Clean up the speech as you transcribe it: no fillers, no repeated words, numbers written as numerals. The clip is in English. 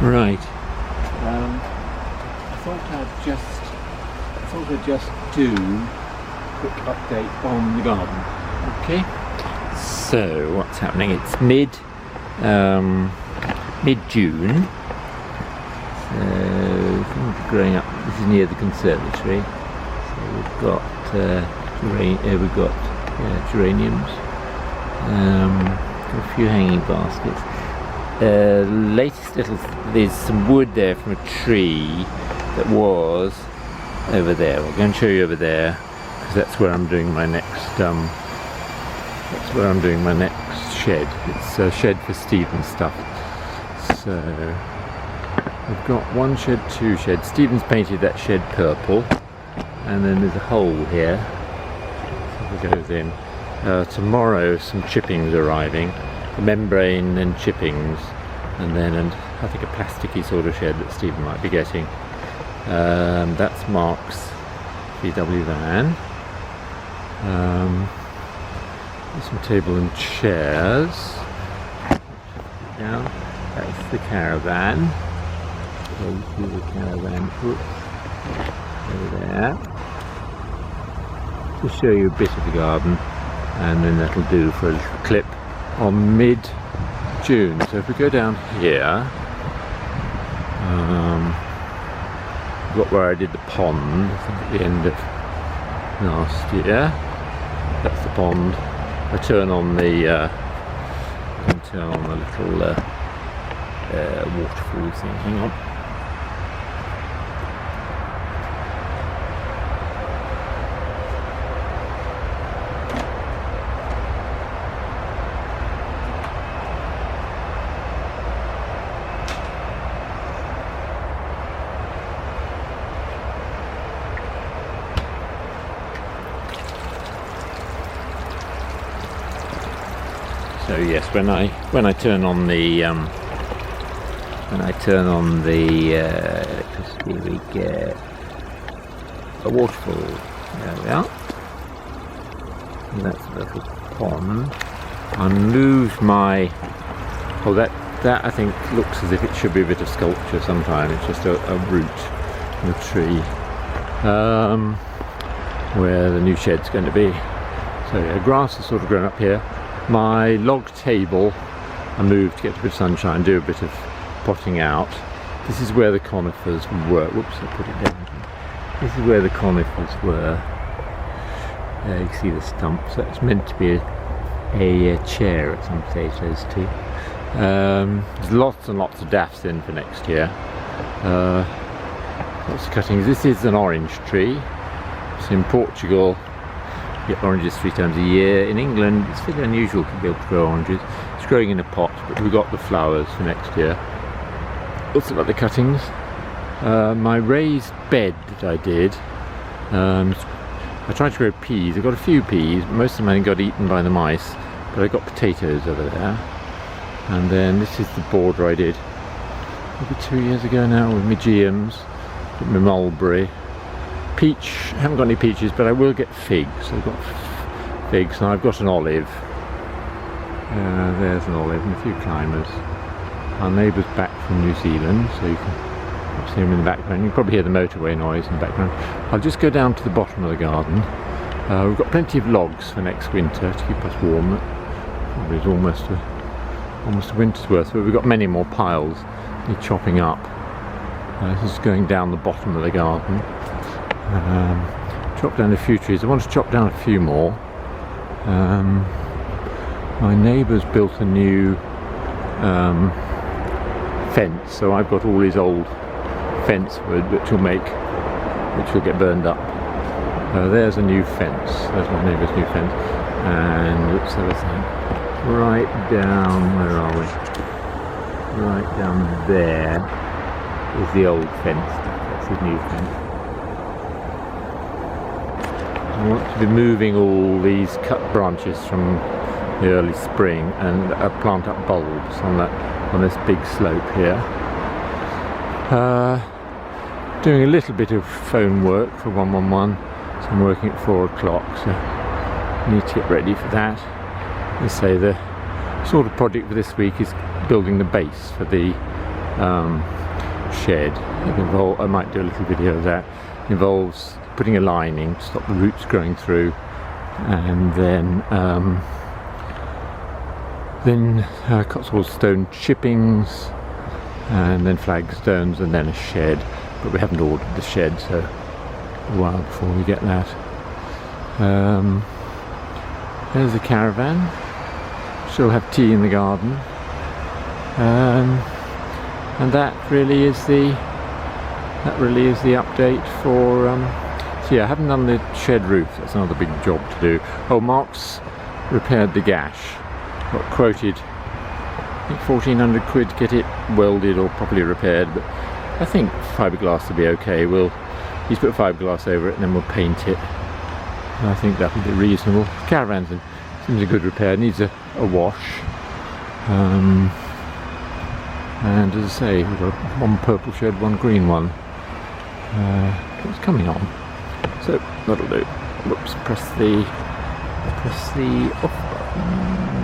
Right. I thought I'd just do a quick update on the garden. Okay. So what's happening? It's mid-June. So things are growing up. This is near the conservatory. So we've got geraniums. Got a few hanging baskets. There's some wood there from a tree that was over there. We're going to show you over there because that's where I'm doing my next. Shed. It's a shed for Stephen's stuff. So we've got one shed, two sheds. Stephen's painted that shed purple, and then there's a hole here. So it goes in. Tomorrow some chippings arriving. The membrane and chippings, and I think a plasticky sort of shed that Stephen might be getting. That's Mark's VW van. There's some table and chairs. Down. That's the caravan. So you see the caravan over there. To show you a bit of the garden, and then that'll do for a little clip on mid-June. So if we go down here, got where I did the pond, I think at the end of last year. That's the pond. I turn on the little waterfall thing. Hang on. So yes, when I turn on the electricity, we get a waterfall. There we are. And that's a little pond. I moved my. Oh, that I think looks as if it should be a bit of sculpture sometime. It's just a root in a tree where the new shed's going to be. So yeah, grass has sort of grown up here. My log table I moved to get a bit of sunshine, do a bit of potting out. This is where the conifers were. Whoops, I put it down. This is where the conifers were. You can see the stumps. That's meant to be a chair at some stage, those two. There's lots and lots of daffs in for next year. Lots of cuttings. This is an orange tree. It's in Portugal. Get oranges 3 times a year. In England, it's fairly unusual to be able to grow oranges. It's growing in a pot, but we've got the flowers for next year. Also got the cuttings. My raised bed that I did, I tried to grow peas. I got a few peas, but most of them got eaten by the mice, but I got potatoes over there. And then this is the border I did maybe 2 years ago now with my geums, my mulberry. Peach, I haven't got any peaches, but I will get figs. I've got figs, and I've got an olive. There's an olive and a few climbers. Our neighbour's back from New Zealand, so you can see him in the background. You can probably hear the motorway noise in the background. I'll just go down to the bottom of the garden. We've got plenty of logs for next winter to keep us warm. Probably is almost a winter's worth, but we've got many more piles you're chopping up. This is going down the bottom of the garden. Chop down a few trees. I want to chop down a few more. My neighbour's built a new fence, so I've got all these old fence wood which will get burned up. There's a new fence. There's my neighbour's new fence, and let's have a think. Right down, where are we? Right down there is the old fence. That's his new fence. I want to be moving all these cut branches from the early spring and plant up bulbs on this big slope here. Doing a little bit of phone work for 111, so I'm working at 4 o'clock, so I need to get ready for that. Let's say the sort of project for this week is building the base for the shed. I might do a little video of that. It involves putting a lining to stop the roots growing through, and then Cotswold stone chippings, and then flagstones, and then a shed. But we haven't ordered the shed, so a while before we get that. There's the caravan. She'll have tea in the garden, and that really is the update for. So yeah, I haven't done the shed roof. That's another big job to do. Oh, Mark's repaired the gash. Got quoted, I think 1,400 quid to get it welded or properly repaired, but I think fiberglass will be okay. He's put fiberglass over it, and then we'll paint it. And I think that'll be reasonable. Caravan's seems a good repair. Needs a wash. And as I say, we've got one purple shed, one green one. It's coming on. So that'll do. Whoops, press the off button.